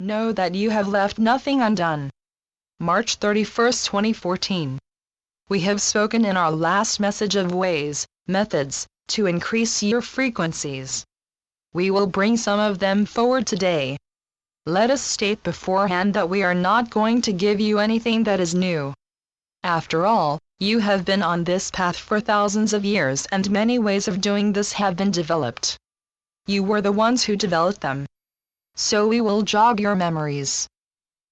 Know that you have left nothing undone. March 31, 2014. We have spoken in our last message of ways, methods, to increase your frequencies. We will bring some of them forward today. Let us state beforehand that we are not going to give you anything that is new. After all, you have been on this path for thousands of years and many ways of doing this have been developed. You were the ones who developed them. So we will jog your memories.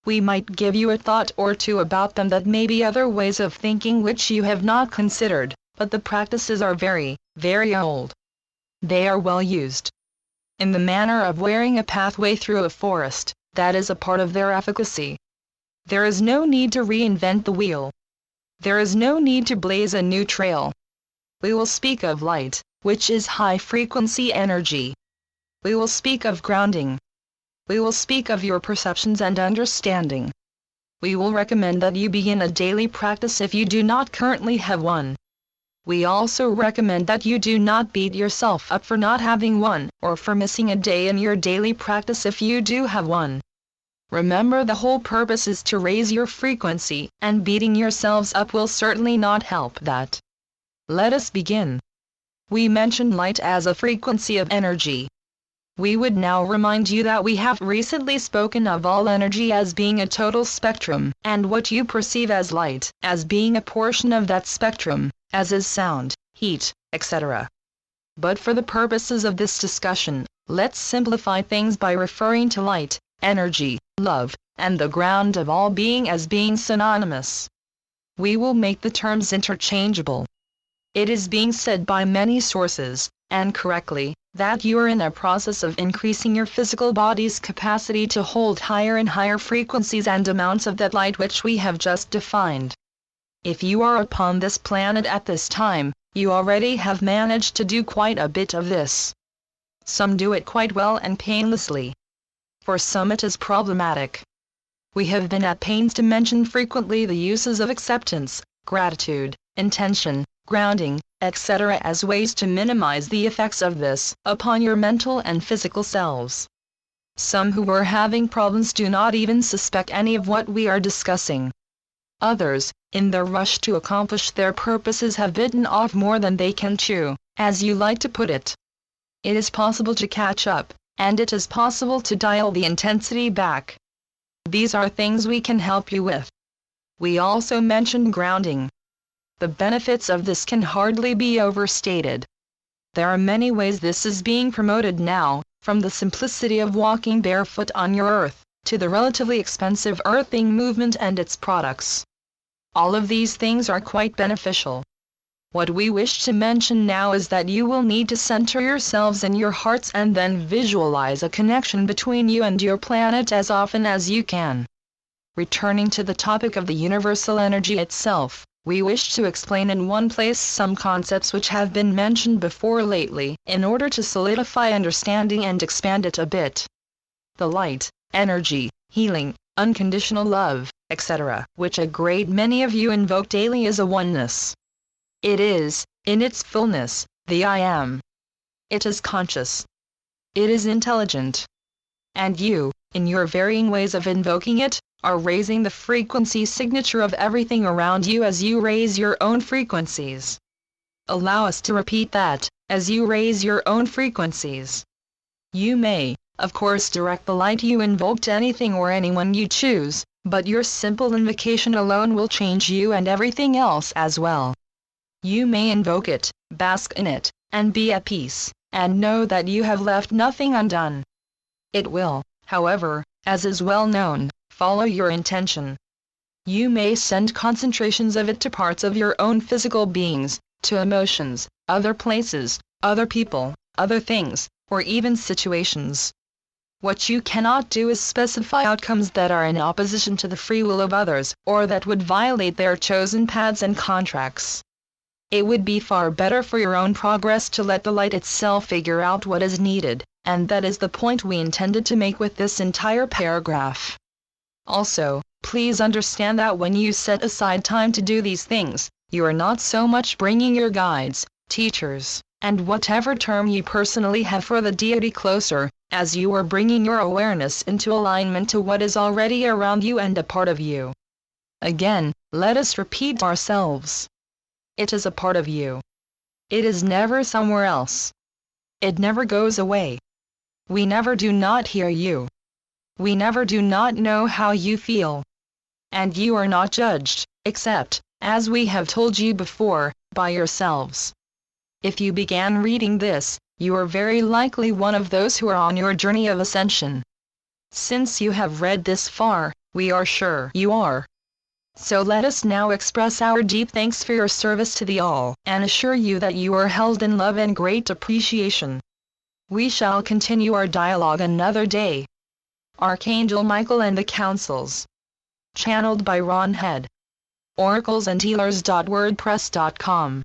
We might give you a thought or two about them that may be other ways of thinking which you have not considered, but the practices are very, very old. They are well used. In the manner of wearing a pathway through a forest, that is a part of their efficacy. There is no need to reinvent the wheel. There is no need to blaze a new trail. We will speak of light, which is high-frequency energy. We will speak of grounding. We will speak of your perceptions and understanding. We will recommend that you begin a daily practice if you do not currently have one. We also recommend that you do not beat yourself up for not having one, or for missing a day in your daily practice if you do have one. Remember, the whole purpose is to raise your frequency, and beating yourselves up will certainly not help that. Let us begin. We mentioned light as a frequency of energy. We would now remind you that we have recently spoken of all energy as being a total spectrum, and what you perceive as light, as being a portion of that spectrum, as is sound, heat, etc. But for the purposes of this discussion, let's simplify things by referring to light, energy, love, and the ground of all being as being synonymous. We will make the terms interchangeable. It is being said by many sources, and correctly, that you are in a process of increasing your physical body's capacity to hold higher and higher frequencies and amounts of that light which we have just defined. If you are upon this planet at this time, you already have managed to do quite a bit of this. Some do it quite well and painlessly. For some it is problematic. We have been at pains to mention frequently the uses of acceptance, gratitude, intention, grounding, etc. as ways to minimize the effects of this upon your mental and physical selves. Some who are having problems do not even suspect any of what we are discussing. Others, in their rush to accomplish their purposes, have bitten off more than they can chew, as you like to put it. It is possible to catch up, and it is possible to dial the intensity back. These are things we can help you with. We also mentioned grounding. The benefits of this can hardly be overstated. There are many ways this is being promoted now, from the simplicity of walking barefoot on your earth, to the relatively expensive earthing movement and its products. All of these things are quite beneficial. What we wish to mention now is that you will need to center yourselves in your hearts and then visualize a connection between you and your planet as often as you can. Returning to the topic of the universal energy itself, we wish to explain in one place some concepts which have been mentioned before lately, in order to solidify understanding and expand it a bit. The light, energy, healing, unconditional love, etc., which a great many of you invoke daily, is a oneness. It is, in its fullness, the I Am. It is conscious. It is intelligent. And you, in your varying ways of invoking it, are raising the frequency signature of everything around you as you raise your own frequencies. Allow us to repeat that, as you raise your own frequencies. You may, of course, direct the light you invoke to anything or anyone you choose, but your simple invocation alone will change you and everything else as well. You may invoke it, bask in it, and be at peace, and know that you have left nothing undone. It will, however, as is well known, follow your intention. You may send concentrations of it to parts of your own physical beings, to emotions, other places, other people, other things, or even situations. What you cannot do is specify outcomes that are in opposition to the free will of others, or that would violate their chosen paths and contracts. It would be far better for your own progress to let the light itself figure out what is needed, and that is the point we intended to make with this entire paragraph. Also, please understand that when you set aside time to do these things, you are not so much bringing your guides, teachers, and whatever term you personally have for the deity closer, as you are bringing your awareness into alignment to what is already around you and a part of you. Again, let us repeat ourselves. It is a part of you. It is never somewhere else. It never goes away. We never do not hear you. We never do not know how you feel. And you are not judged, except, as we have told you before, by yourselves. If you began reading this, you are very likely one of those who are on your journey of ascension. Since you have read this far, we are sure you are. So let us now express our deep thanks for your service to the all, and assure you that you are held in love and great appreciation. We shall continue our dialogue another day. Archangel Michael and the Councils. Channeled by Ron Head. oraclesandhealers.wordpress.com